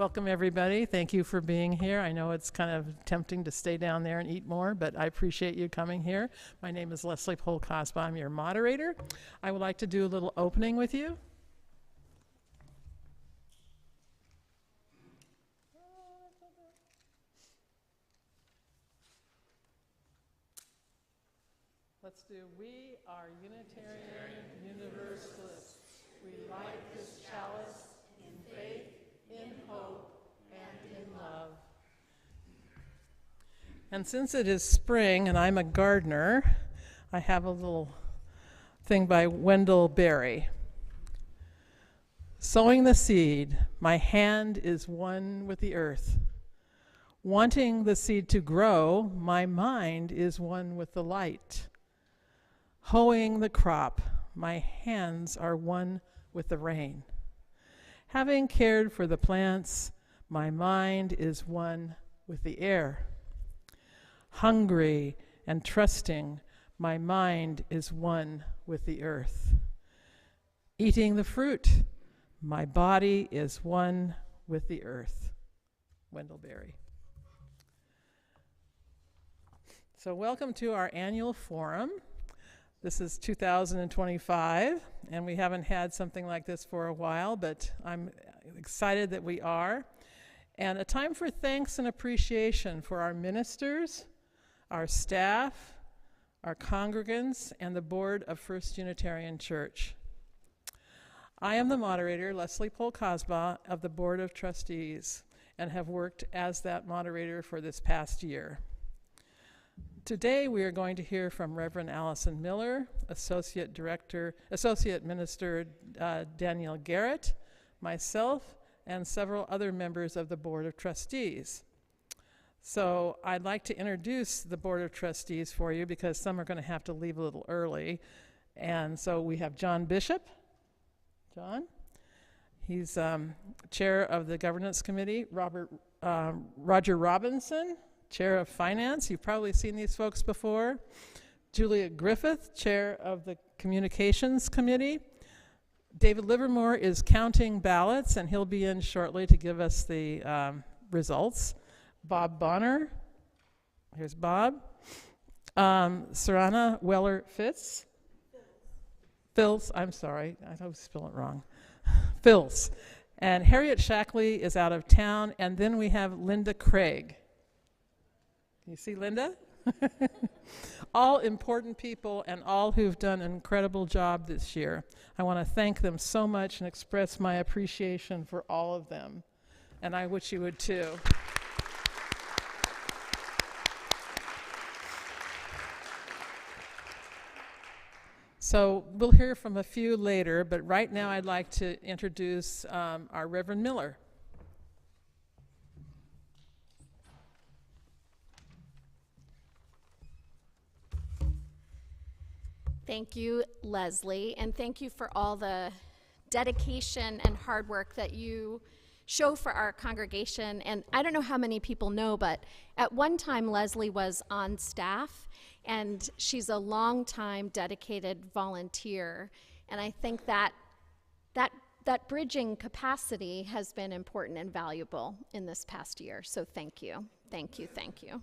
Welcome, everybody. Thank you for being here. I know it's kind of tempting to stay down there and eat more, but I appreciate you coming here. My name is Leslie Polkosba. I'm your moderator. I would like to do a little opening with you. Let's do We Are Unitarian Universalists. We light this chalice in faith, in hope, and in love. And since it is spring and I'm a gardener, I have a little thing by Wendell Berry. Sowing the seed, my hand is one with the earth. Wanting the seed to grow, my mind is one with the light. Hoeing the crop, my hands are one with the rain. Having cared for the plants, my mind is one with the air. Hungry and trusting, my mind is one with the earth. Eating the fruit, my body is one with the earth. Wendell Berry. So welcome to our annual forum. This is 2025, and we haven't had something like this for a while, but I'm excited that we are. And a time for thanks and appreciation for our ministers, our staff, our congregants, and the board of First Unitarian Church. I am the moderator, Leslie Polkosba, of the Board of Trustees, and have worked as that moderator for this past year. Today we are going to hear from Reverend Allison Miller, Associate Minister Danielle Garrett, myself, and several other members of the Board of Trustees. So I'd like to introduce the Board of Trustees for you because some are going to have to leave a little early. And so we have John Bishop. John? He's chair of the Governance Committee. Roger Robinson, Chair of Finance. You've probably seen these folks before. Julia Griffith, Chair of the Communications Committee. David Livermore is counting ballots, and he'll be in shortly to give us the results. Bob Bonner, here's Bob. Sarana Weller-Fitz. Phils, I'm sorry, I always spell it wrong. Phils. And Harriet Shackley is out of town, and then we have Linda Craig. You see Linda? All important people and all who've done an incredible job this year. I want to thank them so much and express my appreciation for all of them. And I wish you would too. So we'll hear from a few later, but right now I'd like to introduce our Reverend Miller. Thank you, Leslie, and thank you for all the dedication and hard work that you show for our congregation. And I don't know how many people know, but at one time Leslie was on staff, and she's a long-time dedicated volunteer. And I think that bridging capacity has been important and valuable in this past year. So thank you, thank you, thank you.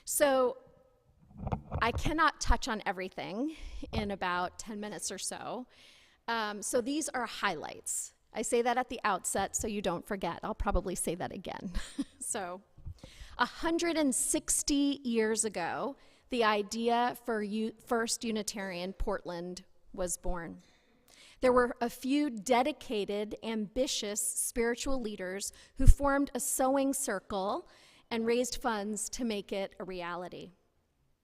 So I cannot touch on everything in about 10 minutes or so. So these are highlights. I say that at the outset so you don't forget. I'll probably say that again. So 160 years ago, the idea for First Unitarian Portland was born. There were a few dedicated, ambitious spiritual leaders who formed a sewing circle and raised funds to make it a reality.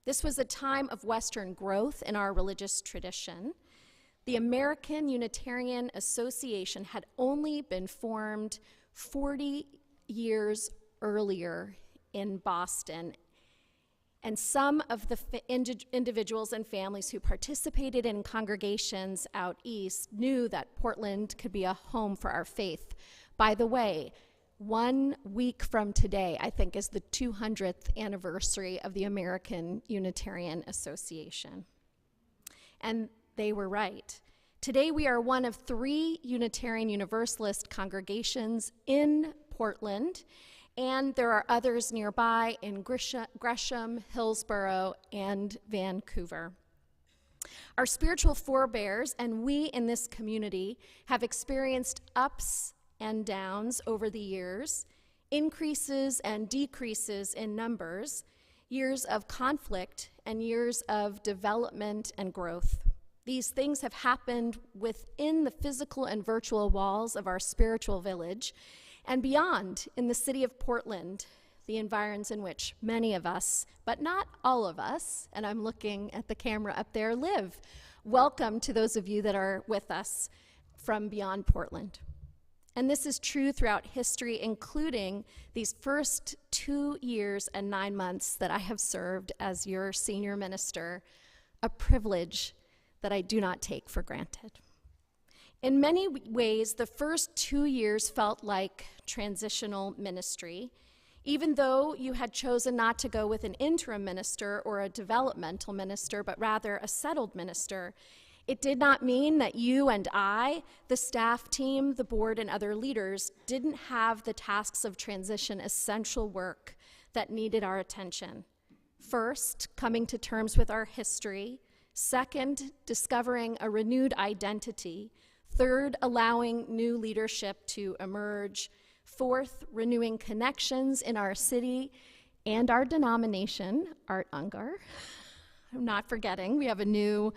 This was a time of Western growth in our religious tradition. The American Unitarian Association had only been formed 40 years earlier in Boston, and some of the individuals and families who participated in congregations out east knew that Portland could be a home for our faith. By the way, 1 week from today, I think, is the 200th anniversary of the American Unitarian Association. And they were right. Today, we are one of 3 Unitarian Universalist congregations in Portland, and there are others nearby in Gresham, Hillsborough, and Vancouver. Our spiritual forebears and we in this community have experienced ups and downs over the years, increases and decreases in numbers, years of conflict and years of development and growth. These things have happened within the physical and virtual walls of our spiritual village and beyond in the city of Portland, the environs in which many of us, but not all of us, and I'm looking at the camera up there, live. Welcome to those of you that are with us from beyond Portland. And this is true throughout history, including these first 2 years and 9 months that I have served as your senior minister, a privilege that I do not take for granted. In many ways, the first 2 years felt like transitional ministry, even though you had chosen not to go with an interim minister or a developmental minister, but rather a settled minister. It did not mean that you and I, the staff team, the board, and other leaders didn't have the tasks of transition essential work that needed our attention. First, coming to terms with our history. Second, discovering a renewed identity. Third, allowing new leadership to emerge. Fourth, renewing connections in our city and our denomination, Art Ungar. I'm not forgetting, we have a new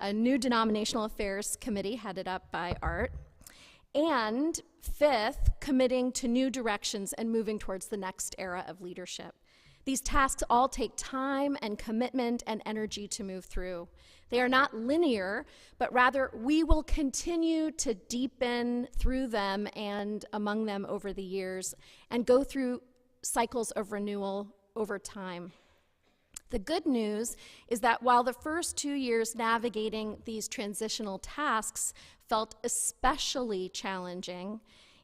denominational affairs committee headed up by Art. And fifth, committing to new directions and moving towards the next era of leadership. These tasks all take time and commitment and energy to move through. They are not linear, but rather we will continue to deepen through them and among them over the years and go through cycles of renewal over time. The good news is that while the first 2 years navigating these transitional tasks felt especially challenging,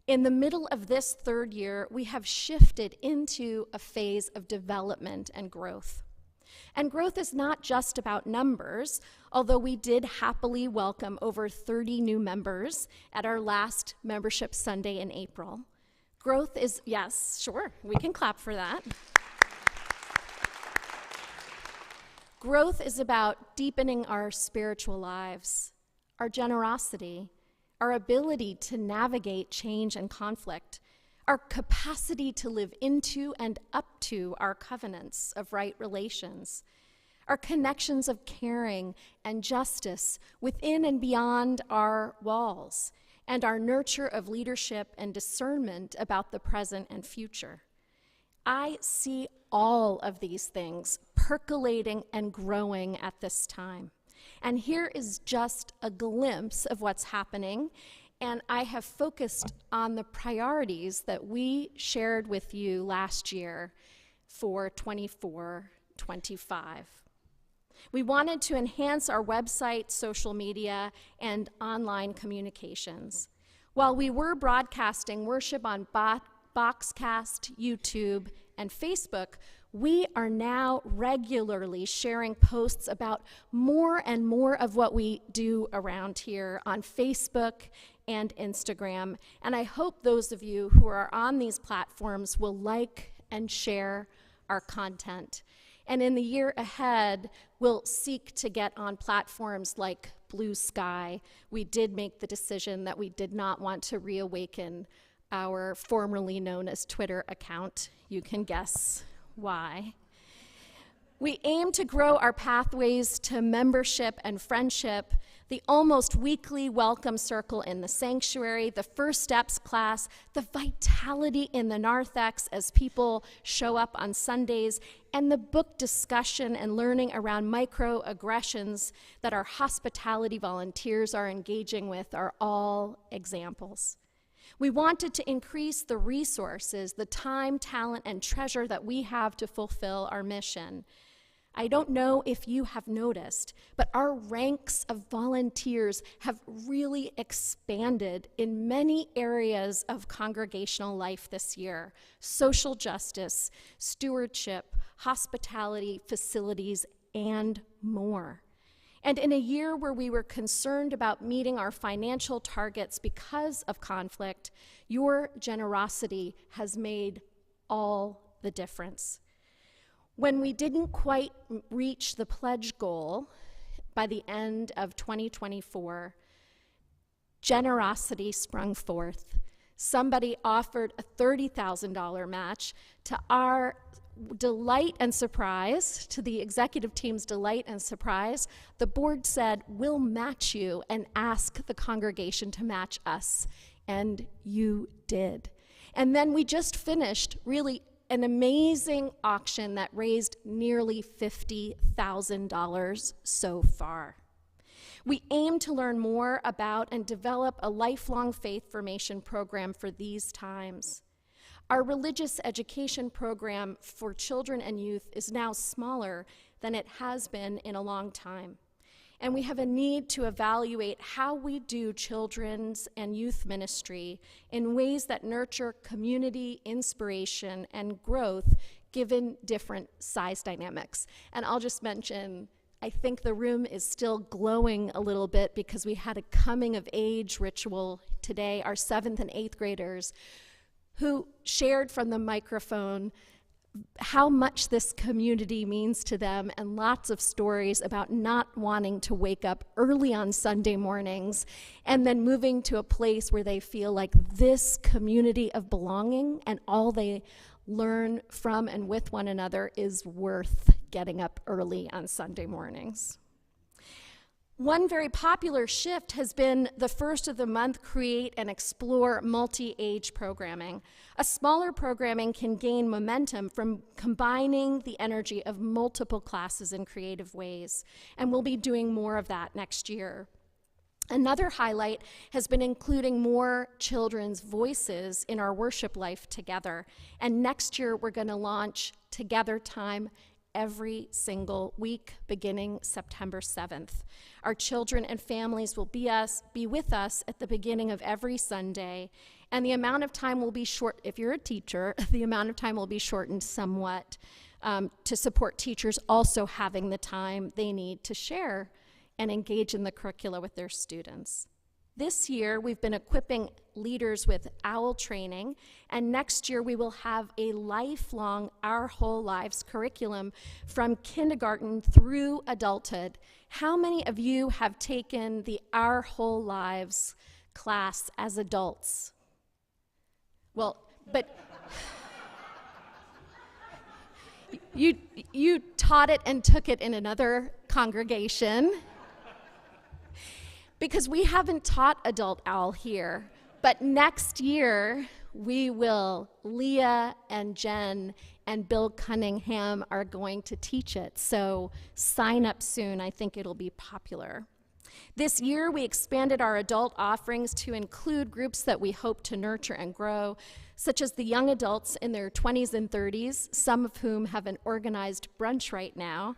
in the middle of this third year, we have shifted into a phase of development and growth. And growth is not just about numbers, although we did happily welcome over 30 new members at our last membership Sunday in April. Growth is, yes, sure, we can clap for that. Growth is about deepening our spiritual lives, our generosity, our ability to navigate change and conflict, our capacity to live into and up to our covenants of right relations, our connections of caring and justice within and beyond our walls, and our nurture of leadership and discernment about the present and future. I see all of these things percolating and growing at this time. And here is just a glimpse of what's happening, and I have focused on the priorities that we shared with you last year for 24-25. We wanted to enhance our website, social media, and online communications. While we were broadcasting worship on Boxcast, YouTube, and Facebook, we are now regularly sharing posts about more and more of what we do around here on Facebook and Instagram. And I hope those of you who are on these platforms will like and share our content. And in the year ahead, we'll seek to get on platforms like Blue Sky. We did make the decision that we did not want to reawaken our formerly known as Twitter account. You can guess why. We aim to grow our pathways to membership and friendship, the almost weekly welcome circle in the sanctuary, the First Steps class, the vitality in the narthex as people show up on Sundays, and the book discussion and learning around microaggressions that our hospitality volunteers are engaging with are all examples. We wanted to increase the resources, the time, talent, and treasure that we have to fulfill our mission. I don't know if you have noticed, but our ranks of volunteers have really expanded in many areas of congregational life this year: social justice, stewardship, hospitality, facilities, and more. And in a year where we were concerned about meeting our financial targets because of conflict, your generosity has made all the difference. When we didn't quite reach the pledge goal by the end of 2024, generosity sprung forth. Somebody offered a $30,000 match. To our delight and surprise, to the executive team's delight and surprise, the board said, we'll match you and ask the congregation to match us. And you did. And then we just finished really an amazing auction that raised nearly $50,000 so far. We aim to learn more about and develop a lifelong faith formation program for these times. Our religious education program for children and youth is now smaller than it has been in a long time. And we have a need to evaluate how we do children's and youth ministry in ways that nurture community, inspiration, and growth given different size dynamics. And I'll just mention, I think the room is still glowing a little bit because we had a coming of age ritual today, our 7th and 8th graders, who shared from the microphone how much this community means to them, and lots of stories about not wanting to wake up early on Sunday mornings and then moving to a place where they feel like this community of belonging and all they learn from and with one another is worth getting up early on Sunday mornings. One very popular shift has been the first of the month create and explore multi-age programming. A smaller programming can gain momentum from combining the energy of multiple classes in creative ways, and we'll be doing more of that next year. Another highlight has been including more children's voices in our worship life together, and next year we're going to launch Together Time every single week beginning September 7th. Our children and families will be with us at the beginning of every Sunday, and the amount of time will be short. If you're a teacher, the amount of time will be shortened somewhat to support teachers also having the time they need to share and engage in the curricula with their students. This year, we've been equipping leaders with OWL training, and next year we will have a lifelong Our Whole Lives curriculum from kindergarten through adulthood. How many of you have taken the Our Whole Lives class as adults? Well, but you taught it and took it in another congregation. Because we haven't taught adult OWL here, but next year we will. Leah and Jen and Bill Cunningham are going to teach it, so sign up soon. I think it'll be popular. This year we expanded our adult offerings to include groups that we hope to nurture and grow, such as the young adults in their 20s and 30s, some of whom have an organized brunch right now,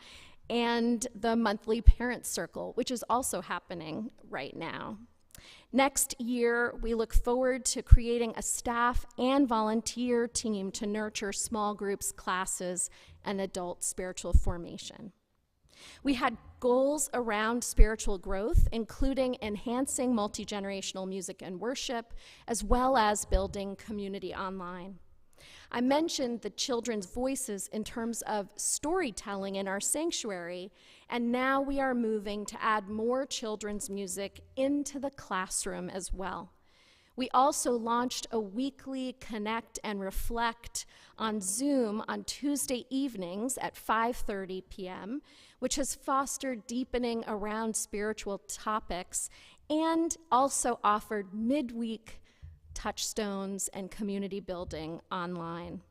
and the monthly parent circle, which is also happening right now. Next year, we look forward to creating a staff and volunteer team to nurture small groups, classes, and adult spiritual formation. We had goals around spiritual growth, including enhancing multi-generational music and worship, as well as building community online. I mentioned the children's voices in terms of storytelling in our sanctuary, and now we are moving to add more children's music into the classroom as well. We also launched a weekly Connect and Reflect on Zoom on Tuesday evenings at 5:30 p.m., which has fostered deepening around spiritual topics and also offered midweek touchstones and community building online.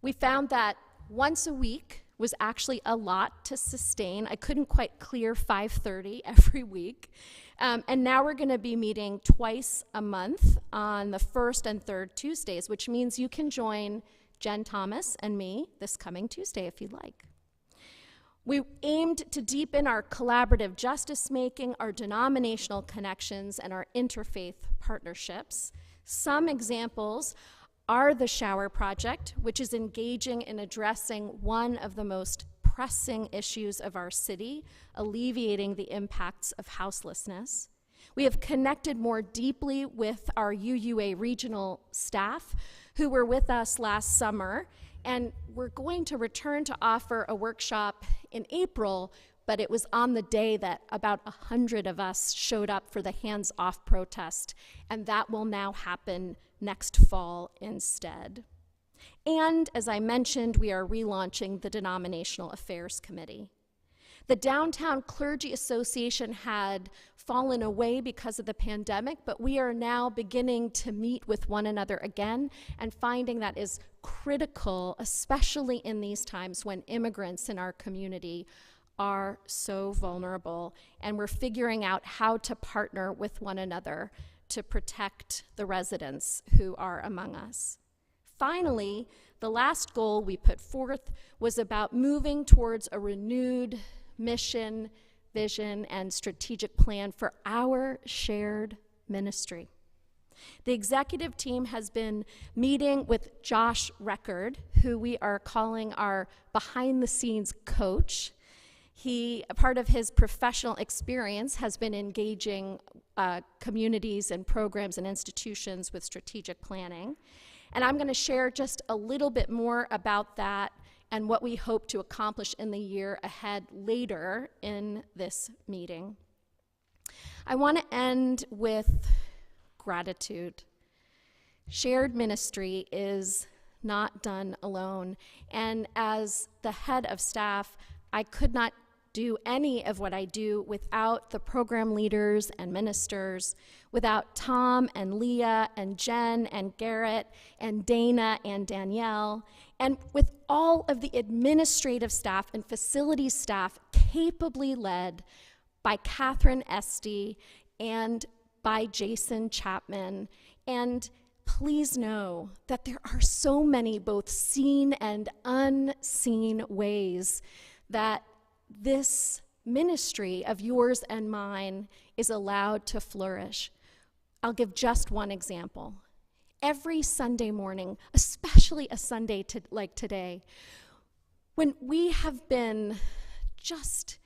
We found that once a week was actually a lot to sustain. I couldn't quite clear 5:30 every week. And now we're going to be meeting twice a month on the first and third Tuesdays, which means you can join Jen Thomas and me this coming Tuesday if you'd like. We aimed to deepen our collaborative justice making, our denominational connections, and our interfaith partnerships. Some examples are the Shower Project, which is engaging in addressing one of the most pressing issues of our city, alleviating the impacts of houselessness. We have connected more deeply with our UUA regional staff who were with us last summer, and we're going to return to offer a workshop in April, but it was on the day that about 100 of us showed up for the Hands Off protest, and that will now happen next fall instead. And as I mentioned, we are relaunching the Denominational Affairs Committee. The Downtown Clergy Association had fallen away because of the pandemic, but we are now beginning to meet with one another again and finding that is critical, especially in these times when immigrants in our community are so vulnerable, and we're figuring out how to partner with one another to protect the residents who are among us. Finally, the last goal we put forth was about moving towards a renewed mission, vision, and strategic plan for our shared ministry. The executive team has been meeting with Josh Record, who we are calling our behind-the-scenes coach. Part of his professional experience has been engaging communities and programs and institutions with strategic planning. And I'm going to share just a little bit more about that and what we hope to accomplish in the year ahead later in this meeting. I want to end with gratitude. Shared ministry is not done alone. And as the head of staff, I could not do any of what I do without the program leaders and ministers, without Tom and Leah and Jen and Garrett and Dana and Danielle, and with all of the administrative staff and facilities staff capably led by Catherine Esty and by Jason Chapman. And please know that there are so many both seen and unseen ways that this ministry of yours and mine is allowed to flourish. I'll give just one example. Every Sunday morning, especially a Sunday like today, when we have been just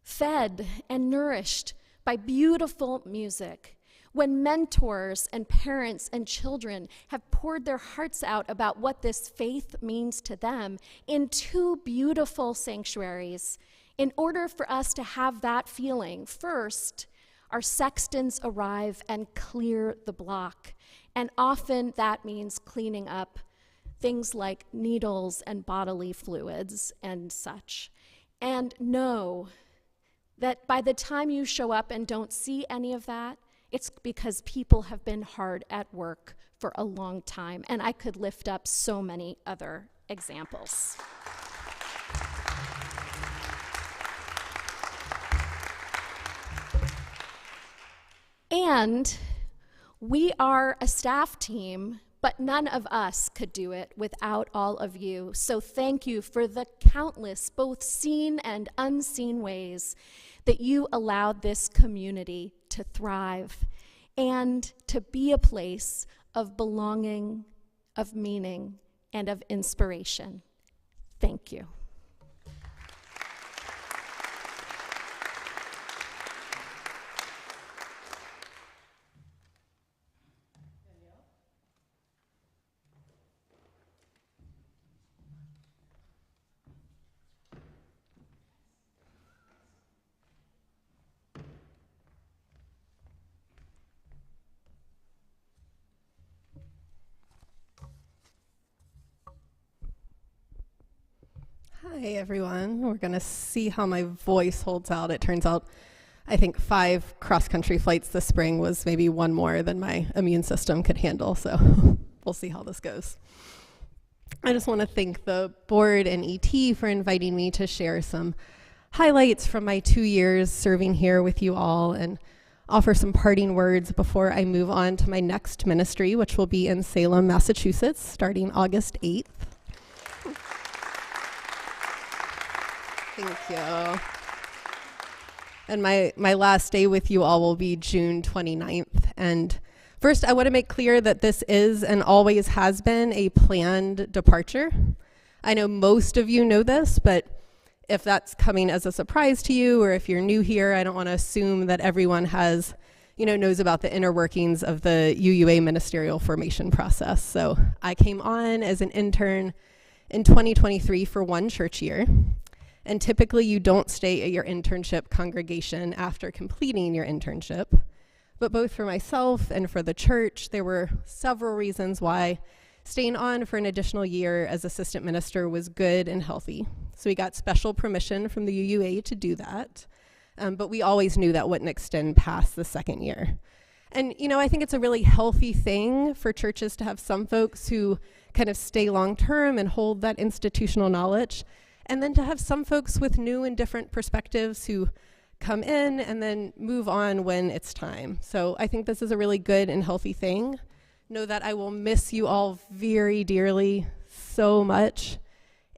fed and nourished by beautiful music, when mentors and parents and children have poured their hearts out about what this faith means to them in two beautiful sanctuaries, in order for us to have that feeling, first, our sextons arrive and clear the block. And often that means cleaning up things like needles and bodily fluids and such. And know that by the time you show up and don't see any of that, it's because people have been hard at work for a long time. And I could lift up so many other examples. And we are a staff team, but none of us could do it without all of you. So thank you for the countless, both seen and unseen ways that you allowed this community to thrive and to be a place of belonging, of meaning, and of inspiration. Thank you. Hi, everyone. We're going to see how my voice holds out. It turns out, I think 5 cross-country flights this spring was maybe one more than my immune system could handle, so we'll see how this goes. I just want to thank the board and ET for inviting me to share some highlights from my 2 years serving here with you all and offer some parting words before I move on to my next ministry, which will be in Salem, Massachusetts, starting August 8th. Thank you. And my last day with you all will be June 29th. And first, I want to make clear that this is and always has been a planned departure. I know most of you know this, but if that's coming as a surprise to you, or if you're new here, I don't want to assume that everyone has, knows about the inner workings of the UUA ministerial formation process. So I came on as an intern in 2023 for one church year. And typically you don't stay at your internship congregation after completing your internship. But both for myself and for the church, there were several reasons why staying on for an additional year as assistant minister was good and healthy. So we got special permission from the UUA to do that. But we always knew that wouldn't extend past the second year. And, I think it's a really healthy thing for churches to have some folks who kind of stay long-term and hold that institutional knowledge, and then to have some folks with new and different perspectives who come in and then move on when it's time. So I think this is a really good and healthy thing. Know that I will miss you all very dearly, so much.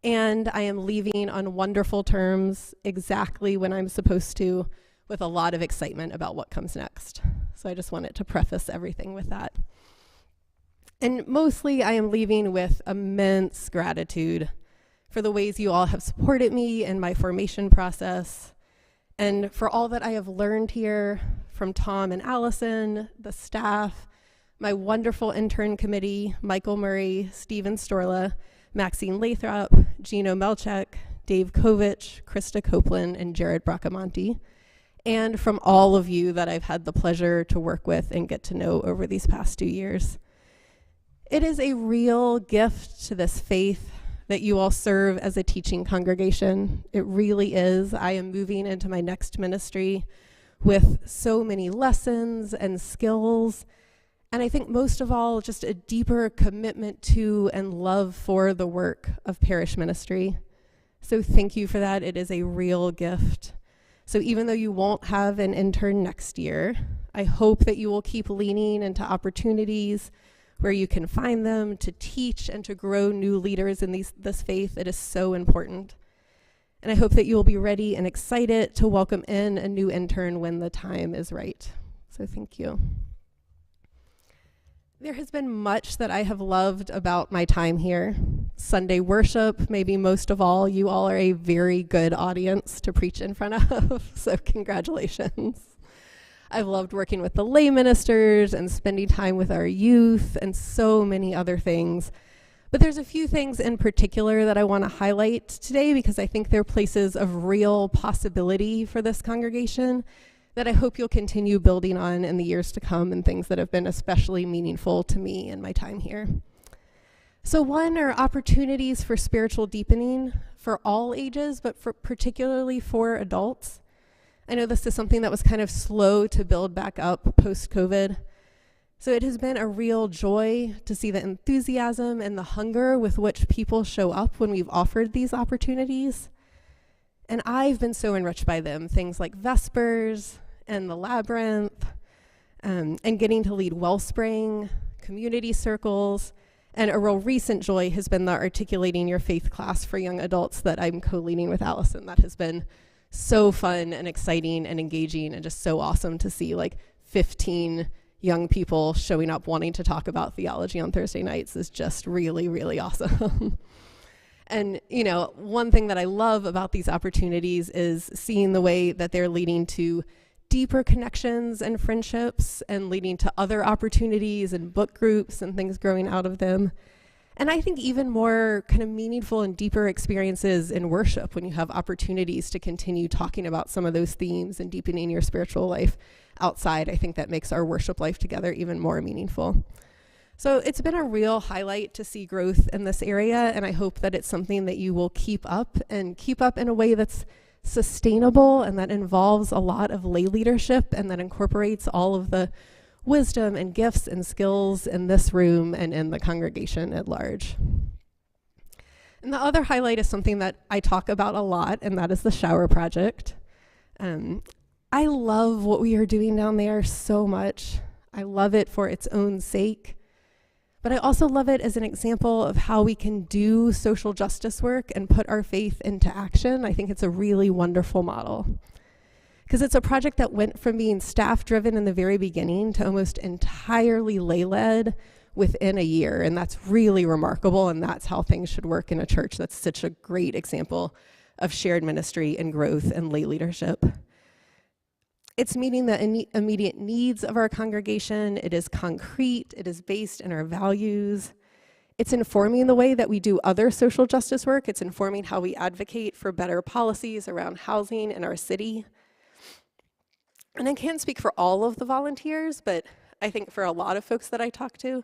And I am leaving on wonderful terms exactly when I'm supposed to, with a lot of excitement about what comes next. So I just wanted to preface everything with that. And mostly I am leaving with immense gratitude for the ways you all have supported me in my formation process, and for all that I have learned here from Tom and Allison, the staff, my wonderful intern committee, Michael Murray, Stephen Storla, Maxine Lathrop, Gino Melchek, Dave Kovich, Krista Copeland, and Jared Bracamonte, and from all of you that I've had the pleasure to work with and get to know over these past 2 years. It is a real gift to this faith that you all serve as a teaching congregation. It really is. I am moving into my next ministry with so many lessons and skills, and I think most of all, just a deeper commitment to and love for the work of parish ministry. So thank you for that. It is a real gift. So even though you won't have an intern next year, I hope that you will keep leaning into opportunities where you can find them to teach and to grow new leaders in this faith. It is so important. And I hope that you will be ready and excited to welcome in a new intern when the time is right. So thank you. There has been much that I have loved about my time here. Sunday worship, maybe most of all. You all are a very good audience to preach in front of, so congratulations. I've loved working with the lay ministers and spending time with our youth and so many other things. But there's a few things in particular that I want to highlight today because I think they're places of real possibility for this congregation that I hope you'll continue building on in the years to come, and things that have been especially meaningful to me in my time here. So one are opportunities for spiritual deepening for all ages, but particularly for adults. I know this is something that was kind of slow to build back up post-COVID. So it has been a real joy to see the enthusiasm and the hunger with which people show up when we've offered these opportunities. And I've been so enriched by them, things like Vespers and the Labyrinth, and getting to lead Wellspring, community circles, and a real recent joy has been the Articulating Your Faith class for young adults that I'm co-leading with Allison. That has been so fun and exciting and engaging, and just so awesome to see 15 young people showing up wanting to talk about theology on Thursday nights is just really, really awesome. And, one thing that I love about these opportunities is seeing the way that they're leading to deeper connections and friendships, and leading to other opportunities and book groups and things growing out of them. And I think even more kind of meaningful and deeper experiences in worship when you have opportunities to continue talking about some of those themes and deepening your spiritual life outside. I think that makes our worship life together even more meaningful. So it's been a real highlight to see growth in this area, and I hope that it's something that you will keep up in a way that's sustainable and that involves a lot of lay leadership and that incorporates all of the wisdom and gifts and skills in this room and in the congregation at large. And the other highlight is something that I talk about a lot, and that is the shower project. I love what we are doing down there so much. I love it for its own sake. But I also love it as an example of how we can do social justice work and put our faith into action. I think it's a really wonderful model, because it's a project that went from being staff-driven in the very beginning to almost entirely lay-led within a year, and that's really remarkable, and that's how things should work in a church. That's such a great example of shared ministry and growth and lay leadership. It's meeting the immediate needs of our congregation. It is concrete. It is based in our values. It's informing the way that we do other social justice work. It's informing how we advocate for better policies around housing in our city. And I can't speak for all of the volunteers, but I think for a lot of folks that I talk to,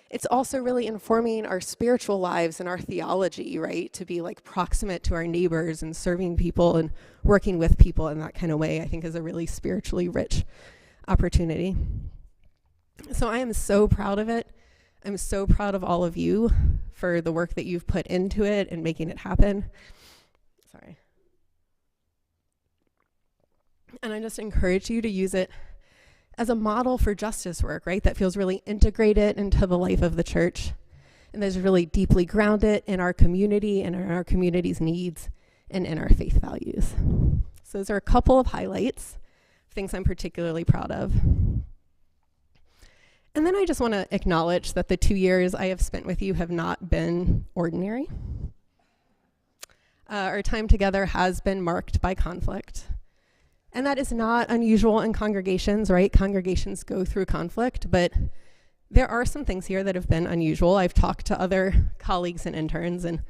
it's also really informing our spiritual lives and our theology, right? To be like proximate to our neighbors and serving people and working with people in that kind of way, I think is a really spiritually rich opportunity. So I am so proud of it. I'm so proud of all of you for the work that you've put into it and making it happen. Sorry. And I just encourage you to use it as a model for justice work, right? That feels really integrated into the life of the church and that's really deeply grounded in our community and in our community's needs and in our faith values. So those are a couple of highlights, things I'm particularly proud of. And then I just want to acknowledge that the 2 years I have spent with you have not been ordinary. Our time together has been marked by conflict. And that is not unusual in congregations, right? Congregations go through conflict, but there are some things here that have been unusual. I've talked to other colleagues and interns, and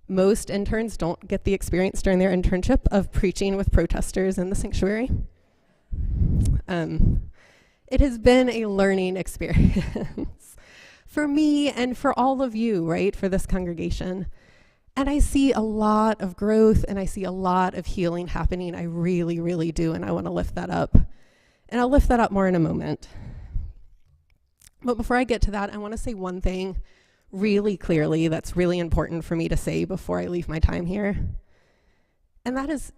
most interns don't get the experience during their internship of preaching with protesters in the sanctuary. It has been a learning experience for me and for all of you, right, for this congregation. And I see a lot of growth and I see a lot of healing happening. I really, really do. And I want to lift that up. And I'll lift that up more in a moment. But before I get to that, I want to say one thing really clearly that's really important for me to say before I leave my time here. And that is,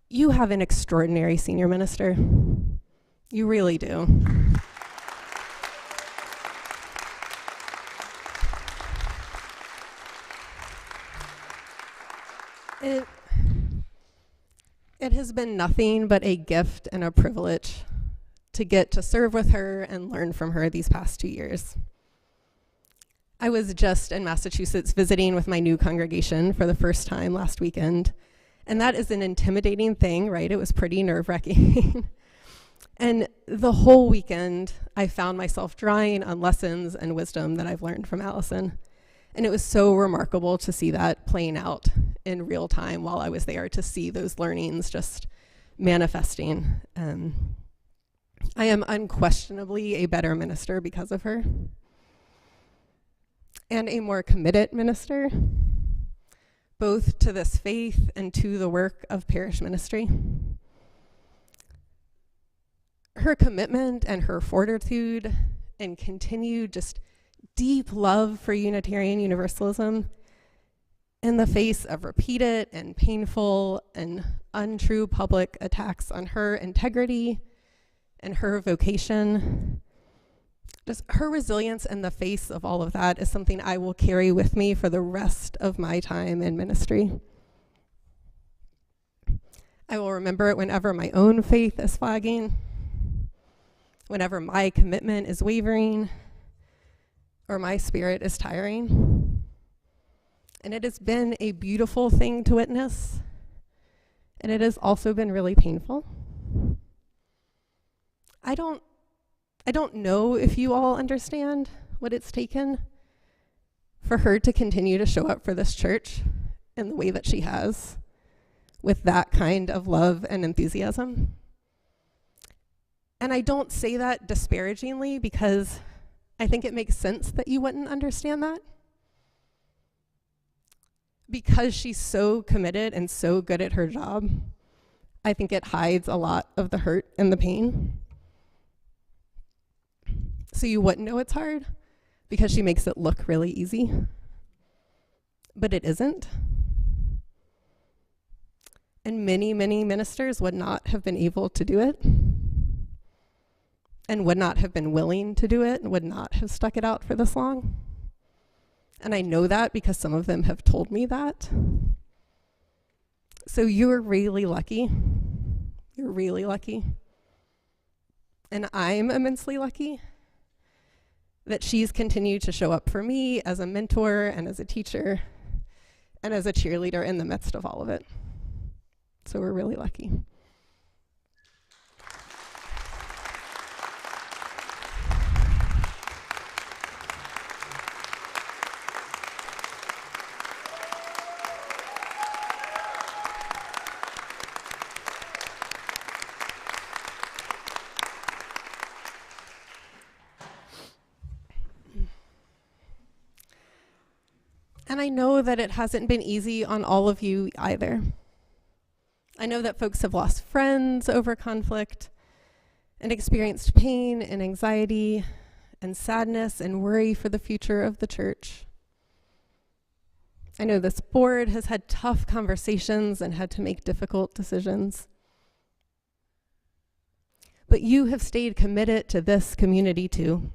you have an extraordinary senior minister. You really do. It has been nothing but a gift and a privilege to get to serve with her and learn from her these past 2 years. I was just in Massachusetts visiting with my new congregation for the first time last weekend, and that is an intimidating thing, right? It was pretty nerve-wracking. And the whole weekend, I found myself drawing on lessons and wisdom that I've learned from Allison. And it was so remarkable to see that playing out in real time while I was there, to see those learnings just manifesting. I am unquestionably a better minister because of her, and a more committed minister, both to this faith and to the work of parish ministry. Her commitment and her fortitude and continued just deep love for Unitarian Universalism in the face of repeated and painful and untrue public attacks on her integrity and her vocation. Just her resilience in the face of all of that is something I will carry with me for the rest of my time in ministry. I will remember it whenever my own faith is flagging, whenever my commitment is wavering, or my spirit is tiring. And it has been a beautiful thing to witness, and it has also been really painful. I don't know if you all understand what it's taken for her to continue to show up for this church in the way that she has, with that kind of love and enthusiasm. And I don't say that disparagingly, because I think it makes sense that you wouldn't understand that. Because she's so committed and so good at her job, I think it hides a lot of the hurt and the pain. So you wouldn't know it's hard because she makes it look really easy. But it isn't. And many, many ministers would not have been able to do it, and would not have been willing to do it, and would not have stuck it out for this long. And I know that because some of them have told me that. So you're really lucky. You're really lucky. And I'm immensely lucky that she's continued to show up for me as a mentor and as a teacher and as a cheerleader in the midst of all of it. So we're really lucky. And I know that it hasn't been easy on all of you either. I know that folks have lost friends over conflict and experienced pain and anxiety and sadness and worry for the future of the church. I know this board has had tough conversations and had to make difficult decisions. But you have stayed committed to this community too.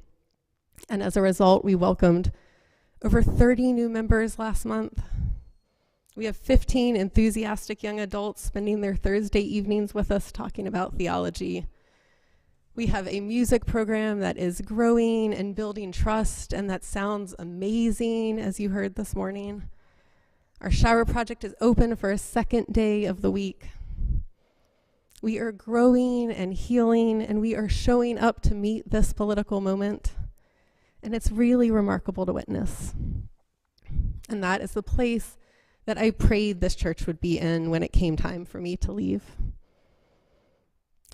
And as a result, we welcomed over 30 new members last month. We have 15 enthusiastic young adults spending their Thursday evenings with us talking about theology. We have a music program that is growing and building trust, and that sounds amazing, as you heard this morning. Our shower project is open for a second day of the week. We are growing and healing, and we are showing up to meet this political moment. And it's really remarkable to witness. And that is the place that I prayed this church would be in when it came time for me to leave.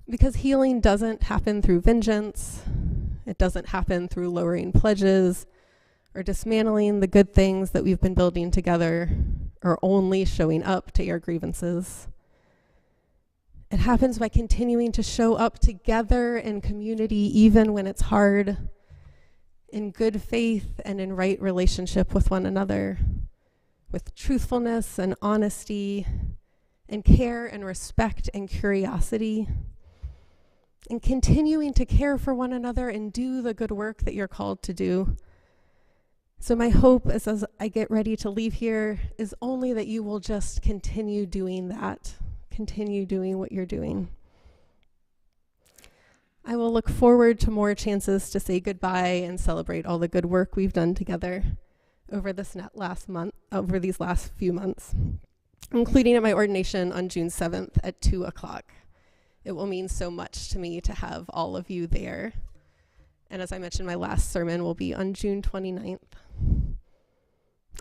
Because healing doesn't happen through vengeance. It doesn't happen through lowering pledges or dismantling the good things that we've been building together or only showing up to air grievances. It happens by continuing to show up together in community even when it's hard, in good faith and in right relationship with one another, with truthfulness and honesty, and care and respect and curiosity, and continuing to care for one another and do the good work that you're called to do. So my hope is, as I get ready to leave here, is only that you will just continue doing that, continue doing what you're doing. I will look forward to more chances to say goodbye and celebrate all the good work we've done together over these last few months, including at my ordination on June 7th at 2 o'clock. It will mean so much to me to have all of you there. And as I mentioned, my last sermon will be on June 29th.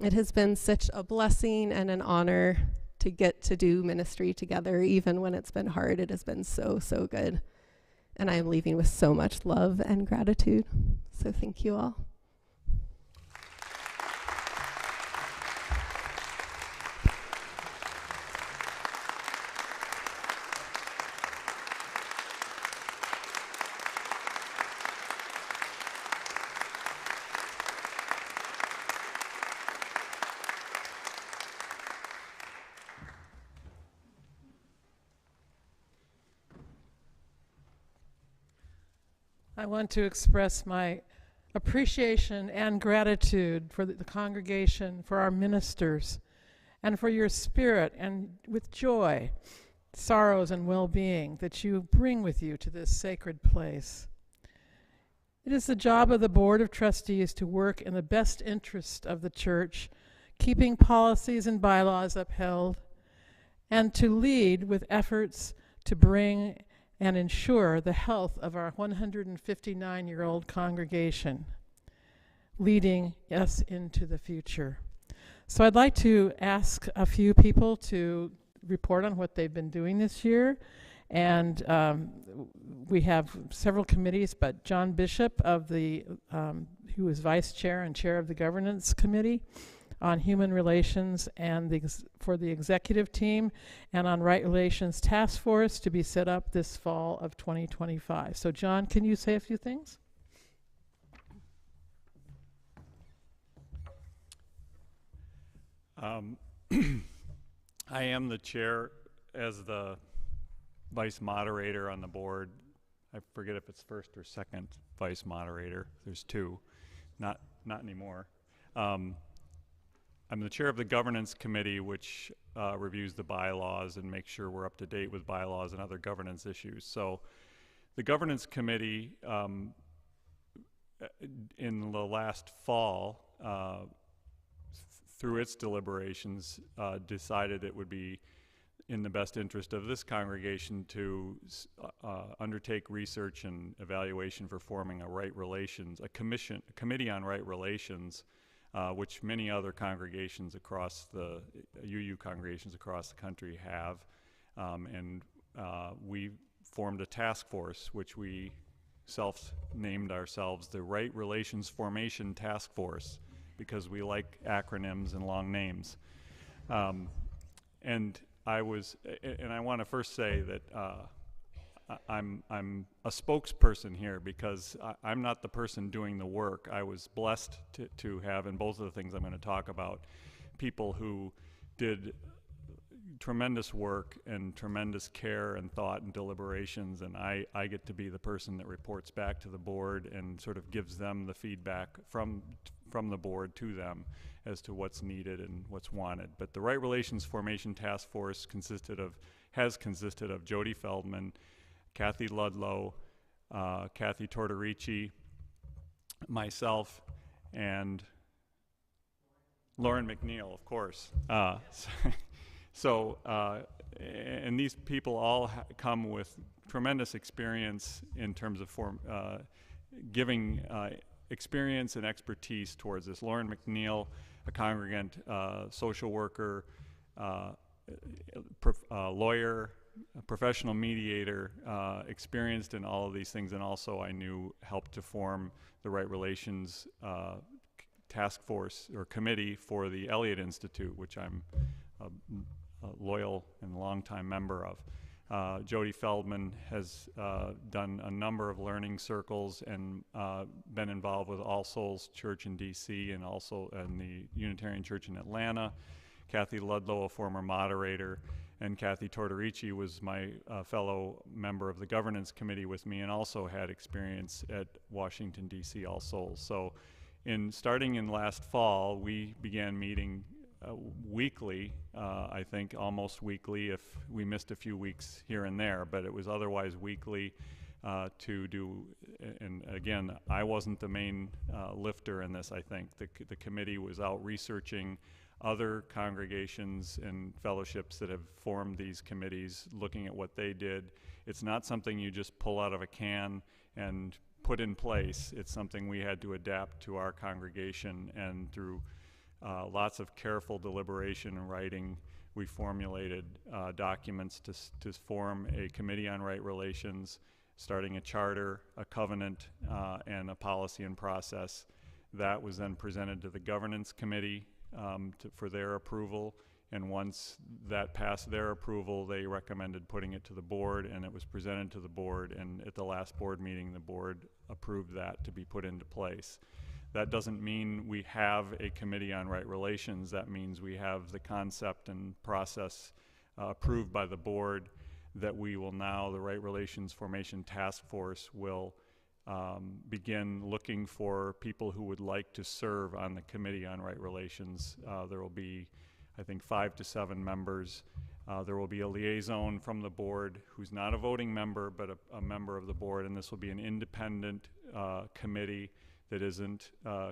It has been such a blessing and an honor to get to do ministry together, even when it's been hard. It has been so, so good. And I am leaving with so much love and gratitude. So thank you all. I want to express my appreciation and gratitude for the congregation, for our ministers, and for your spirit and with joy, sorrows and well-being that you bring with you to this sacred place. It is the job of the Board of Trustees to work in the best interest of the church, keeping policies and bylaws upheld, and to lead with efforts to bring and ensure the health of our 159-year-old congregation, leading us into the future. So I'd like to ask a few people to report on what they've been doing this year. And we have several committees, but John Bishop, who is vice chair and chair of the governance committee on human relations and for the executive team, and on right relations task force to be set up this fall of 2025. So John, can you say a few things? I am the chair as the vice moderator on the board. I forget if it's first or second vice moderator. There's two, not anymore. I'm the chair of the governance committee, which reviews the bylaws and makes sure we're up to date with bylaws and other governance issues. So the governance committee in the last fall, through its deliberations, decided it would be in the best interest of this congregation to undertake research and evaluation for forming a committee on right relations, which many other congregations across the UU congregations across the country have, and we formed a task force, which we self-named ourselves the Right Relations Formation Task Force, because we like acronyms and long names. And I want to first say that I'm a spokesperson here, because I'm not the person doing the work. I was blessed to have, in both of the things I'm going to talk about, people who did tremendous work and tremendous care and thought and deliberations, and I get to be the person that reports back to the board and sort of gives them the feedback from the board to them as to what's needed and what's wanted. But the Right Relations Formation Task Force has consisted of Jody Feldman, Kathy Ludlow, Kathy Tortorici, myself, and Lauren McNeil, of course. And these people all come with tremendous experience in terms of giving experience and expertise towards this. Lauren McNeil, a congregant, social worker, lawyer, a professional mediator, experienced in all of these things, and also I knew helped to form the Right Relations task force or committee for the Elliott Institute, which I'm a loyal and longtime member of. Jody Feldman has done a number of learning circles and been involved with All Souls Church in DC and also in the Unitarian Church in Atlanta. Kathy Ludlow, a former moderator, and Kathy Tortorici was my fellow member of the governance committee with me and also had experience at Washington, DC All Souls. So starting in last fall, we began meeting weekly, I think almost weekly, if we missed a few weeks here and there, but it was otherwise weekly to do, and again, I wasn't the main lifter in this, I think. The committee was out researching other congregations and fellowships that have formed these committees, looking at what they did. It's not something you just pull out of a can and put in place. It's something we had to adapt to our congregation, and through lots of careful deliberation and writing, we formulated documents to form a committee on right relations, starting a charter, a covenant, and a policy and process. That was then presented to the governance committee for their approval, and once that passed their approval, they recommended putting it to the board, and it was presented to the board, and at the last board meeting, the board approved that to be put into place. That doesn't mean we have a committee on right relations. That means we have the concept and process approved by the board that we will now, the Right Relations Formation Task Force will begin looking for people who would like to serve on the Committee on Right Relations. There will be, I think, 5 to 7 members. There will be a liaison from the board who's not a voting member, but a member of the board, and this will be an independent committee that isn't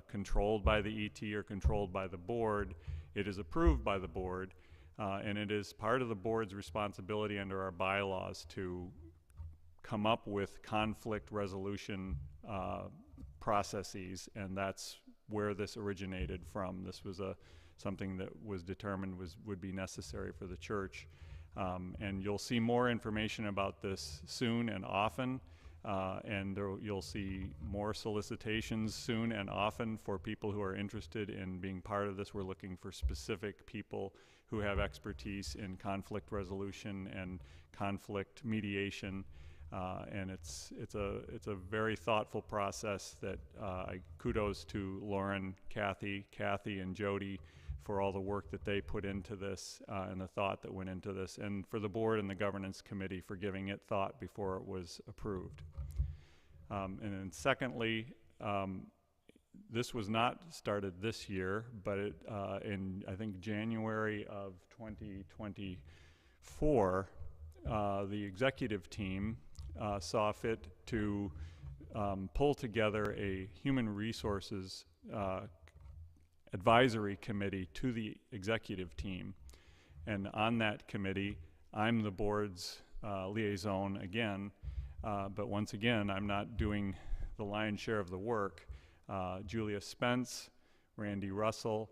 controlled by the ET or controlled by the board. It is approved by the board, and it is part of the board's responsibility under our bylaws to come up with conflict resolution processes, and that's where this originated from. This was something that was determined would be necessary for the church, and you'll see more information about this soon and often. And you'll see more solicitations soon and often for people who are interested in being part of this. We're looking for specific people who have expertise in conflict resolution and conflict mediation, and it's a very thoughtful process that kudos to Lauren, Kathy, and Jody for all the work that they put into this and the thought that went into this, and for the board and the governance committee for giving it thought before it was approved. And then secondly, this was not started this year, but in I think January of 2024, the executive team saw fit to pull together a human resources advisory committee to the executive team. And on that committee, I'm the board's liaison again, but once again, I'm not doing the lion's share of the work. Julia Spence, Randy Russell,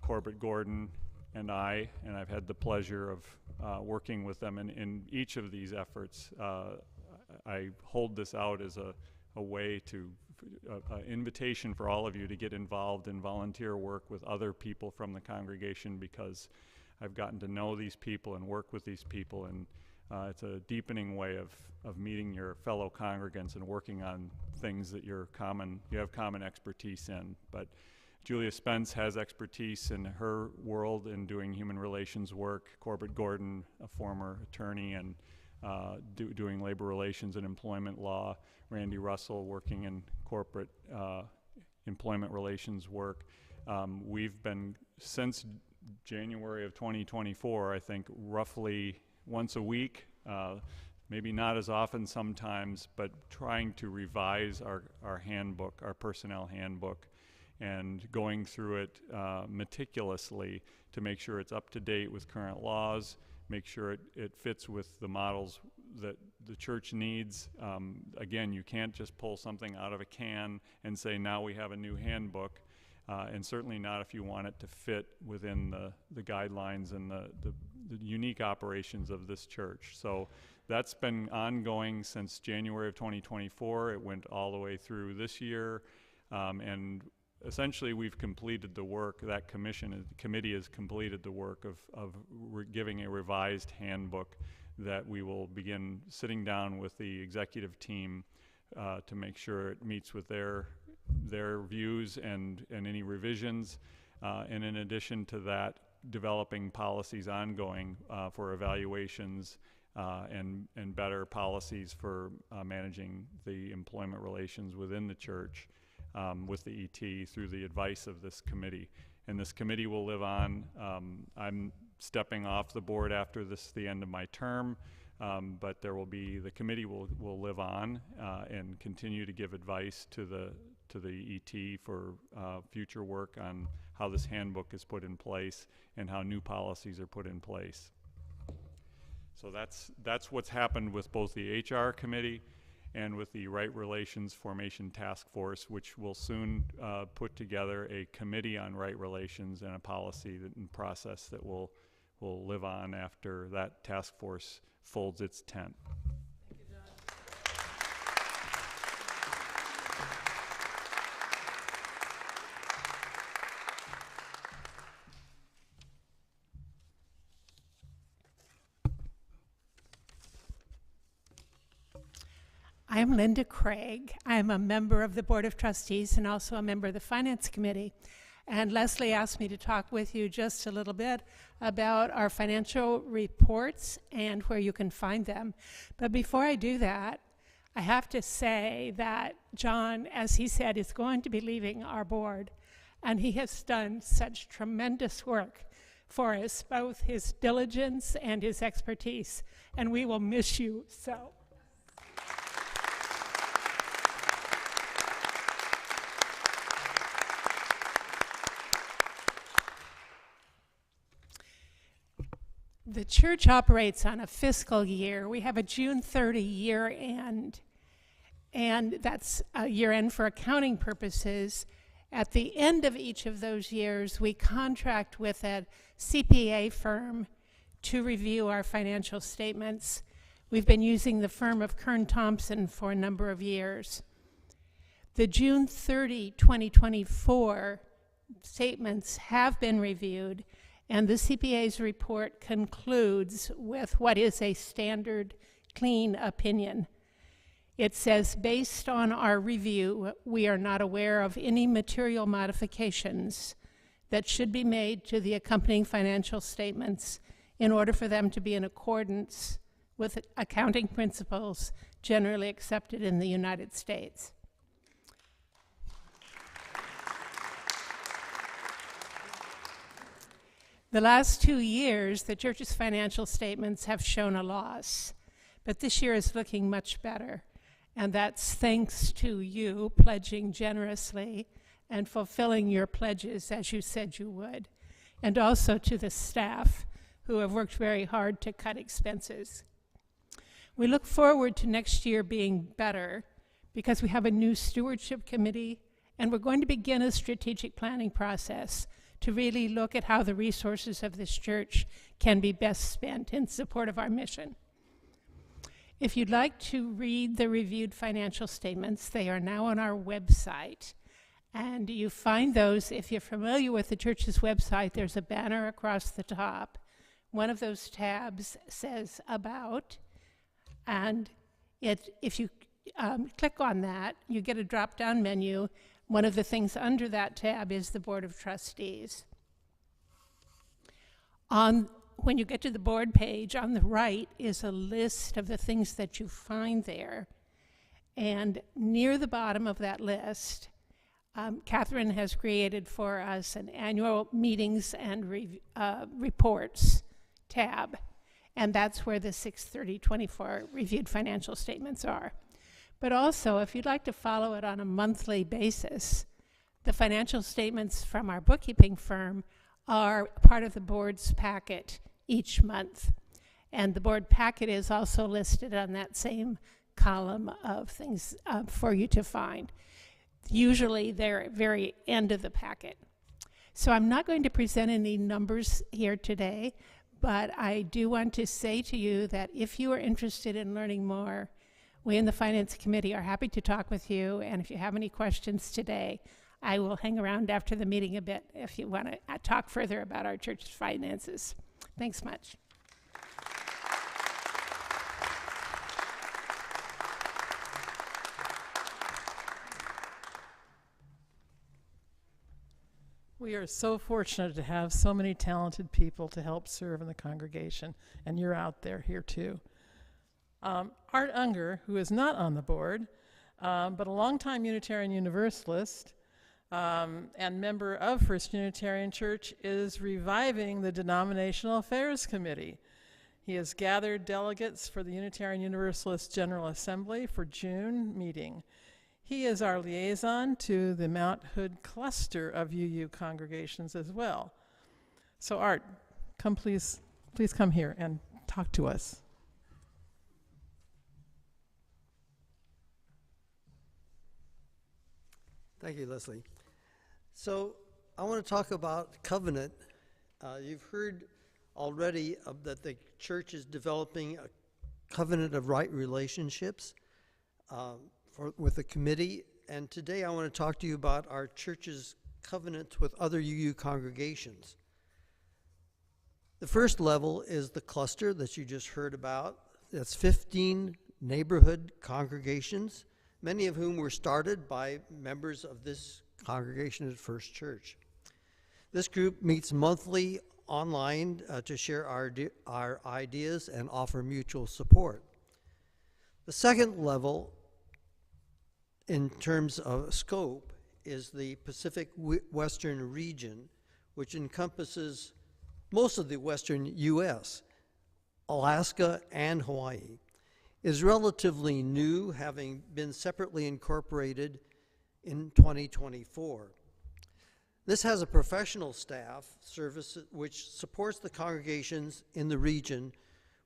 Corbett Gordon, and I've had the pleasure of working with them in each of these efforts. I hold this out as a way to, an invitation for all of you to get involved in volunteer work with other people from the congregation, because I've gotten to know these people and work with these people, and it's a deepening way of meeting your fellow congregants and working on things that you have common expertise in. But Julia Spence has expertise in her world in doing human relations work. Corbett Gordon, a former attorney and doing labor relations and employment law. Randy Russell working in corporate employment relations work. We've been, since January of 2024, I think roughly once a week, maybe not as often sometimes, but trying to revise our handbook, our personnel handbook, and going through it meticulously to make sure it's up to date with current laws, make sure it fits with the models that the church needs. Again, you can't just pull something out of a can and say, now we have a new handbook, and certainly not if you want it to fit within the guidelines and the unique operations of this church. So that's been ongoing since January of 2024. It went all the way through this year, and essentially we've completed the work. That committee has completed the work of giving a revised handbook that we will begin sitting down with the executive team to make sure it meets with their views and any revisions, and in addition to that, developing policies ongoing for evaluations and better policies for managing the employment relations within the church with the ET through the advice of this committee. And this committee will live on. I'm stepping off the board after the end of my term, but the committee will live on and continue to give advice to the ET for future work on how this handbook is put in place and how new policies are put in place. So that's what's happened with both the HR committee and with the Right Relations Formation Task Force, which will soon put together a committee on right relations and a policy and process that will live on after that task force folds its tent. Thank you, John. I'm Linda Craig. I'm a member of the Board of Trustees and also a member of the Finance Committee. And Leslie asked me to talk with you just a little bit about our financial reports and where you can find them. But before I do that, I have to say that John, as he said, is going to be leaving our board. And he has done such tremendous work for us, both his diligence and his expertise. And we will miss you so. The church operates on a fiscal year. We have a June 30 year end, and that's a year end for accounting purposes. At the end of each of those years, we contract with a CPA firm to review our financial statements. We've been using the firm of Kern Thompson for a number of years. The June 30, 2024 statements have been reviewed, and the CPA's report concludes with what is a standard clean opinion. It says, based on our review, we are not aware of any material modifications that should be made to the accompanying financial statements in order for them to be in accordance with accounting principles generally accepted in the United States. The last 2 years, the church's financial statements have shown a loss, but this year is looking much better, and that's thanks to you pledging generously and fulfilling your pledges as you said you would, and also to the staff who have worked very hard to cut expenses. We look forward to next year being better because we have a new stewardship committee, and we're going to begin a strategic planning process to really look at how the resources of this church can be best spent in support of our mission. If you'd like to read the reviewed financial statements, they are now on our website. And you find those, if you're familiar with the church's website, there's a banner across the top. One of those tabs says About, and if you click on that, you get a drop-down menu. One of the things under that tab is the Board of Trustees. When you get to the board page, on the right is a list of the things that you find there. And near the bottom of that list, Catherine has created for us an annual meetings and reports tab. And that's where the 6/30/24 reviewed financial statements are. But also, if you'd like to follow it on a monthly basis, the financial statements from our bookkeeping firm are part of the board's packet each month. And the board packet is also listed on that same column of things for you to find. Usually they're at the very end of the packet. So I'm not going to present any numbers here today, but I do want to say to you that if you are interested in learning more, we in the Finance Committee are happy to talk with you, and if you have any questions today, I will hang around after the meeting a bit if you want to talk further about our church's finances. Thanks much. We are so fortunate to have so many talented people to help serve in the congregation, and you're out there here too. Art Unger, who is not on the board, but a longtime Unitarian Universalist and member of First Unitarian Church, is reviving the Denominational Affairs Committee. He has gathered delegates for the Unitarian Universalist General Assembly for June meeting. He is our liaison to the Mount Hood cluster of UU congregations as well. So Art, please come here and talk to us. Thank you, Leslie. So I want to talk about covenant. You've heard already that the church is developing a covenant of right relationships with the committee, and today I want to talk to you about our church's covenants with other UU congregations. The first level is the cluster that you just heard about. That's 15 neighborhood congregations, many of whom were started by members of this congregation at First Church. This group meets monthly online to share our ideas and offer mutual support. The second level in terms of scope is the Pacific Western region, which encompasses most of the western U.S., Alaska, and Hawaii. Is relatively new, having been separately incorporated in 2024. This has a professional staff service which supports the congregations in the region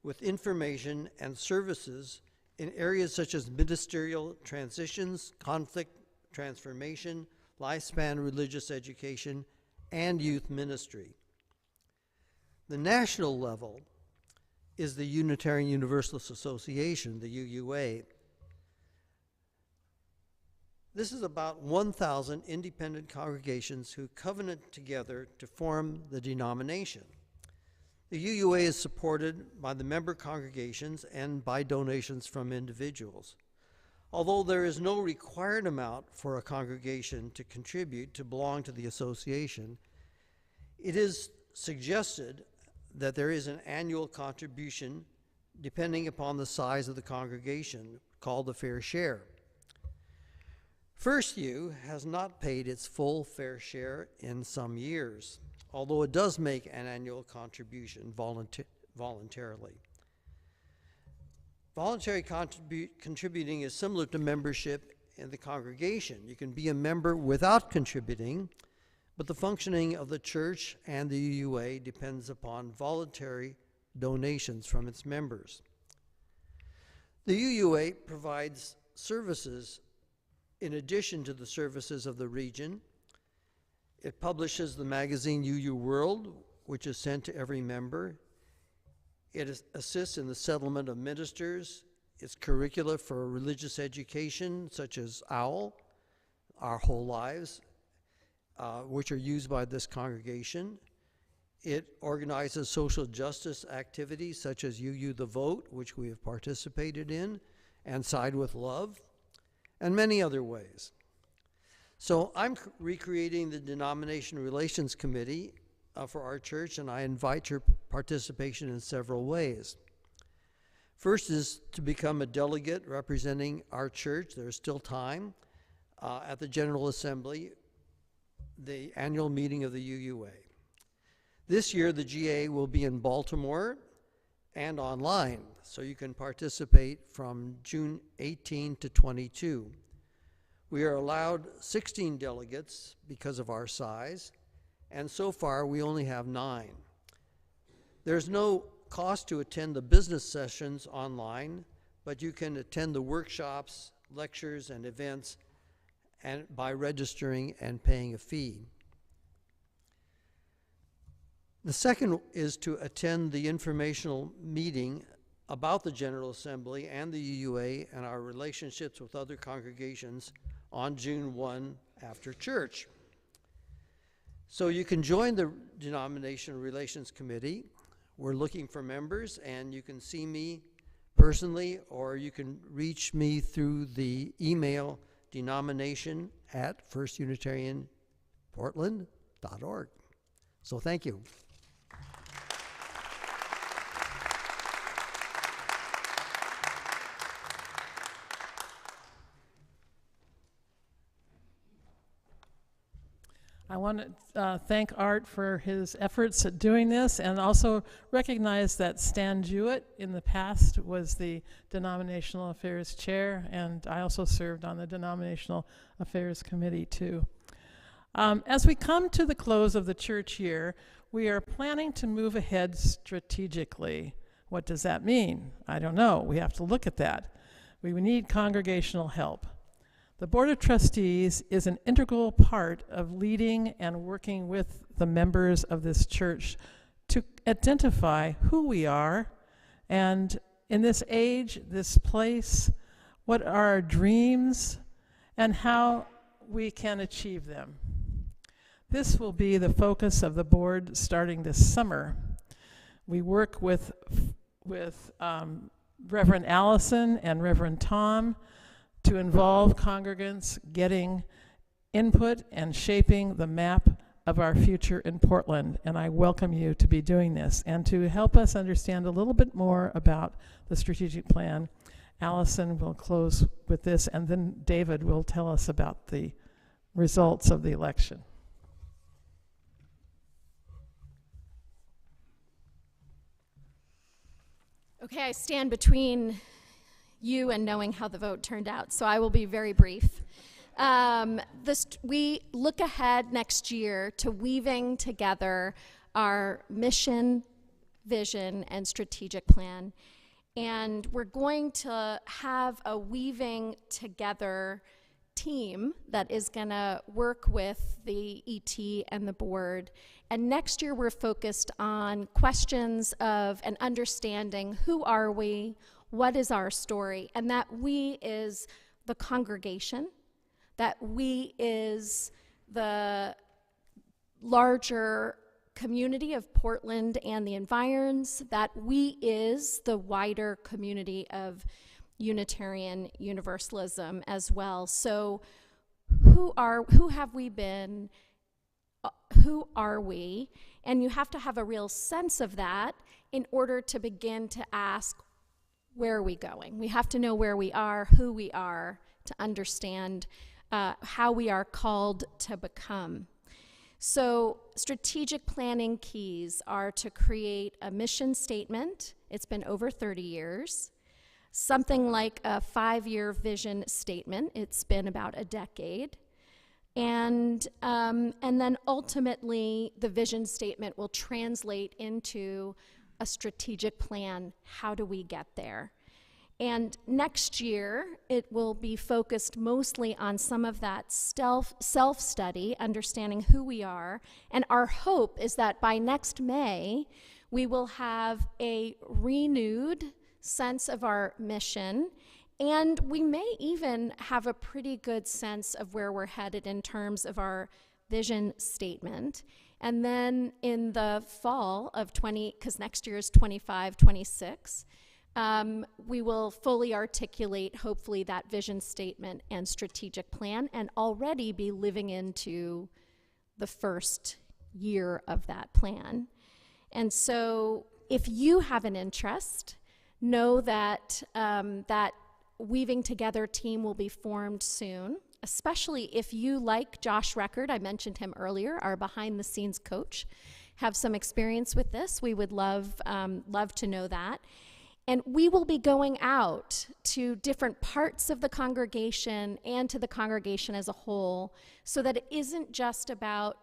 with information and services in areas such as ministerial transitions, conflict transformation, lifespan religious education, and youth ministry. The national level is the Unitarian Universalist Association, the UUA. This is about 1,000 independent congregations who covenant together to form the denomination. The UUA is supported by the member congregations and by donations from individuals. Although there is no required amount for a congregation to contribute to belong to the association, it is suggested that there is an annual contribution depending upon the size of the congregation, called the fair share. First U has not paid its full fair share in some years, although it does make an annual contribution voluntarily. Voluntary contributing is similar to membership in the congregation. You can be a member without contributing, But the functioning of the church and the UUA depends upon voluntary donations from its members. The UUA provides services in addition to the services of the region. It publishes the magazine UU World, which is sent to every member. It assists in the settlement of ministers. Its curricula for religious education, such as OWL, Our Whole Lives, which are used by this congregation. It organizes social justice activities such as UU The Vote, which we have participated in, and Side with Love, and many other ways. So I'm recreating the Denomination Relations Committee for our church, and I invite your participation in several ways. First is to become a delegate representing our church. There's still time at the General Assembly, the annual meeting of the UUA. This year, the GA will be in Baltimore and online, so you can participate from June 18 to 22. We are allowed 16 delegates because of our size, and so far we only have 9. There's no cost to attend the business sessions online, but you can attend the workshops, lectures, and events and by registering and paying a fee. The second is to attend the informational meeting about the General Assembly and the UUA and our relationships with other congregations on June 1 after church. So you can join the Denominational Relations Committee. We're looking for members, and you can see me personally, or you can reach me through the email denomination@firstunitarianportland.org. So thank you. I want to thank Art for his efforts at doing this, and also recognize that Stan Jewett in the past was the Denominational Affairs Chair, and I also served on the Denominational Affairs Committee too. As we come to the close of the church year, we are planning to move ahead strategically. What does that mean? I don't know. We have to look at that. We need congregational help. The Board of Trustees is an integral part of leading and working with the members of this church to identify who we are, and in this age, this place, what are our dreams, and how we can achieve them. This will be the focus of the board starting this summer. We work with Reverend Allison and Reverend Tom to involve congregants getting input and shaping the map of our future in Portland, and I welcome you to be doing this. And to help us understand a little bit more about the strategic plan, Allison will close with this, and then David will tell us about the results of the election. Okay, I stand between you and knowing how the vote turned out, so I will be very brief. We look ahead next year to weaving together our mission, vision, and strategic plan, and we're going to have a weaving together team that is going to work with the ET and the board. And next year we're focused on questions of and understanding who are we, what is our story, and that we is the congregation, that we is the larger community of Portland and the environs, that we is the wider community of Unitarian Universalism as well. So who have we been? Who are we? And you have to have a real sense of that in order to begin to ask, where are we going? We have to know where we are, who we are, to understand how we are called to become. So strategic planning keys are to create a mission statement. It's been over 30 years. Something like a 5-year vision statement. It's been about a decade. And then ultimately, the vision statement will translate into a strategic plan. How do we get there? And next year, it will be focused mostly on some of that self-study, understanding who we are. And our hope is that by next May, we will have a renewed sense of our mission, and we may even have a pretty good sense of where we're headed in terms of our vision statement. And then in the fall of because next year is 25, 26, we will fully articulate, hopefully, that vision statement and strategic plan, and already be living into the first year of that plan. And so if you have an interest, know that that Weaving Together team will be formed soon, especially if you, like Josh Record, I mentioned him earlier, our behind-the-scenes coach, have some experience with this. We would love to know that. And we will be going out to different parts of the congregation and to the congregation as a whole, so that it isn't just about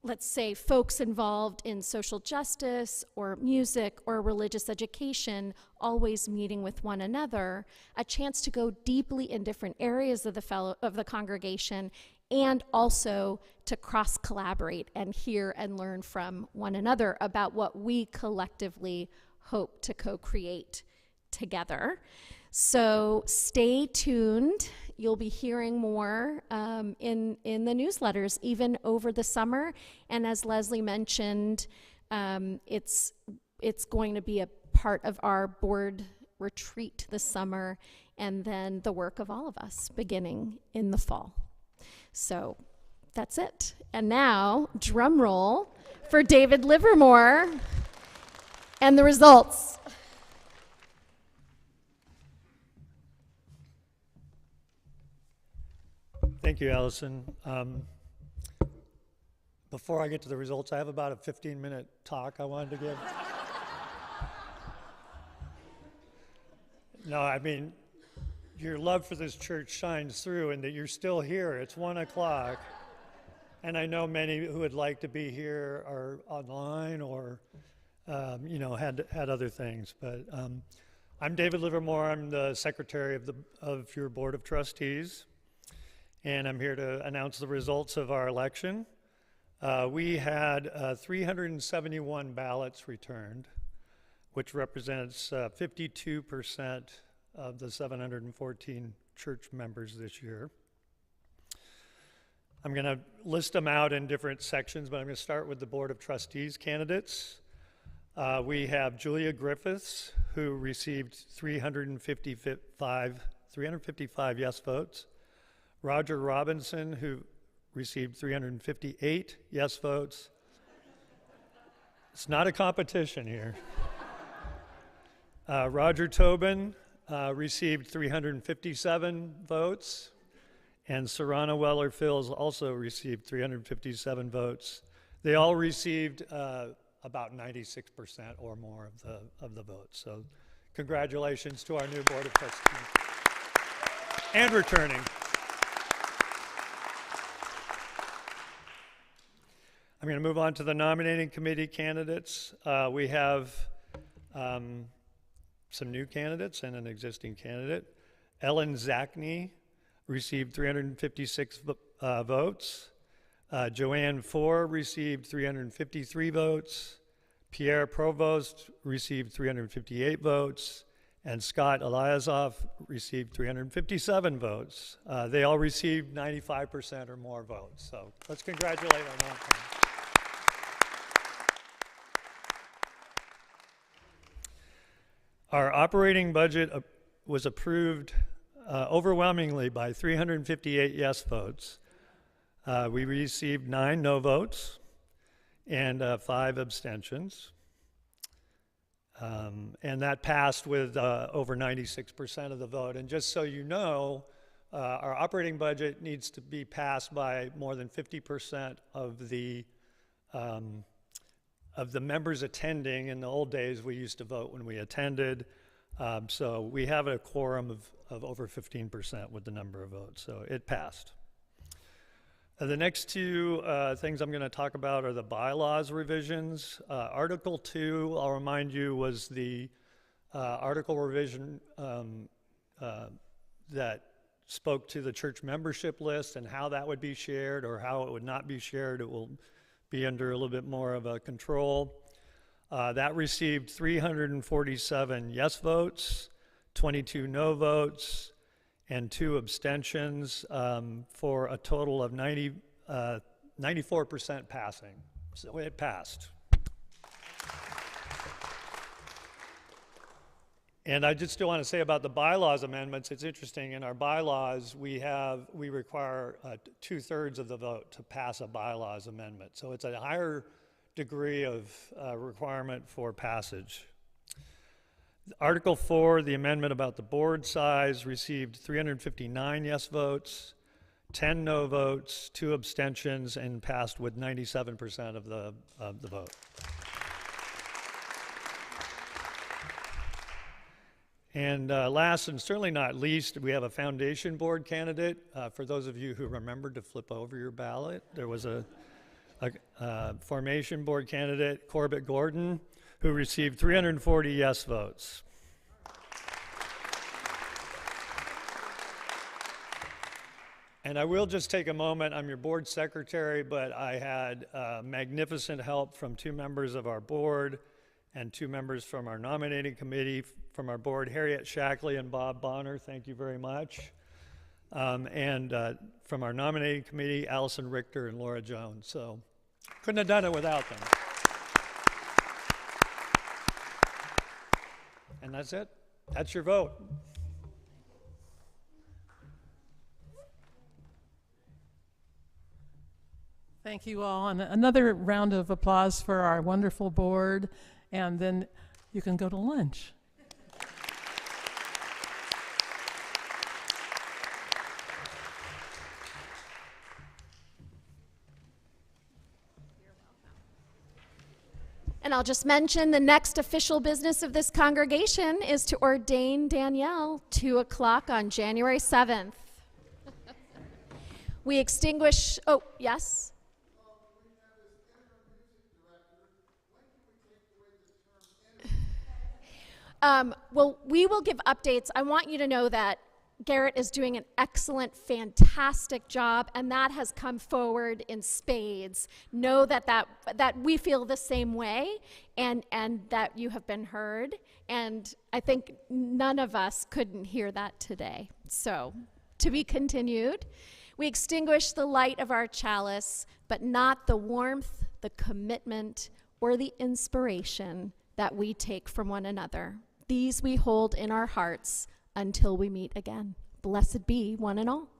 let's say, folks involved in social justice or music or religious education always meeting with one another, a chance to go deeply in different areas of the congregation, and also to cross-collaborate and hear and learn from one another about what we collectively hope to co-create together. So stay tuned. You'll be hearing more in the newsletters, even over the summer. And as Leslie mentioned, it's going to be a part of our board retreat this summer, and then the work of all of us beginning in the fall. So that's it. And now, drum roll for David Livermore and the results. Thank you, Allison. Before I get to the results, I have about a 15-minute talk I wanted to give. No, I mean, your love for this church shines through, and that you're still here. It's 1 o'clock. And I know many who would like to be here are online or, had other things. But I'm David Livermore. I'm the secretary of your Board of Trustees. And I'm here to announce the results of our election. We had 371 ballots returned, which represents 52% of the 714 church members this year. I'm going to list them out in different sections, but I'm going to start with the Board of Trustees candidates. We have Julia Griffiths, who received 355 yes votes. Roger Robinson, who received 358 yes votes. It's not a competition here. Roger Tobin received 357 votes, and Serrana Weller-Fills also received 357 votes. They all received about 96% or more of the votes. So congratulations to our new Board of Trustees. And returning. I'm going to move on to the nominating committee candidates. We have some new candidates and an existing candidate. Ellen Zachney received 356 votes. Joanne Four received 353 votes. Pierre Provost received 358 votes. And Scott Eliasoff received 357 votes. They all received 95% or more votes. So let's congratulate our non-candidates. Our operating budget was approved overwhelmingly by 358 yes votes. We received 9 no votes and 5 abstentions. And that passed with over 96% of the vote. And just so you know, our operating budget needs to be passed by more than 50% of the members attending. In the old days, we used to vote when we attended. So we have a quorum of over 15% with the number of votes. So it passed. The next two things I'm going to talk about are the bylaws revisions. Article 2, I'll remind you, was the article revision that spoke to the church membership list and how that would be shared or how it would not be shared. It will be under a little bit more of a control. That received 347 yes votes, 22 no votes, and 2 abstentions, for a total of 94% passing. So it passed. And I just still want to say about the bylaws amendments, it's interesting, in our bylaws, we require 2/3 of the vote to pass a bylaws amendment. So it's a higher degree of requirement for passage. Article 4, the amendment about the board size, received 359 yes votes, 10 no votes, 2 abstentions, and passed with 97% of the vote. And last and certainly not least, we have a foundation board candidate. For those of you who remembered to flip over your ballot, there was a formation board candidate, Corbett Gordon, who received 340 yes votes. And I will just take a moment, I'm your board secretary, but I had magnificent help from 2 members of our board and 2 members from our nominating committee. From our board, Harriet Shackley and Bob Bonner, thank you very much. And from our nominating committee, Allison Richter and Laura Jones. So couldn't have done it without them. And that's it. That's your vote. Thank you all. And another round of applause for our wonderful board. And then you can go to lunch. And I'll just mention the next official business of this congregation is to ordain Danielle, 2 o'clock on January 7th. We extinguish, oh, yes? Well, we will give updates. I want you to know that Garrett is doing an excellent, fantastic job, and that has come forward in spades. Know that we feel the same way, and that you have been heard. And I think none of us couldn't hear that today. So, to be continued. We extinguish the light of our chalice, but not the warmth, the commitment, or the inspiration that we take from one another. These we hold in our hearts until we meet again. Blessed be one and all.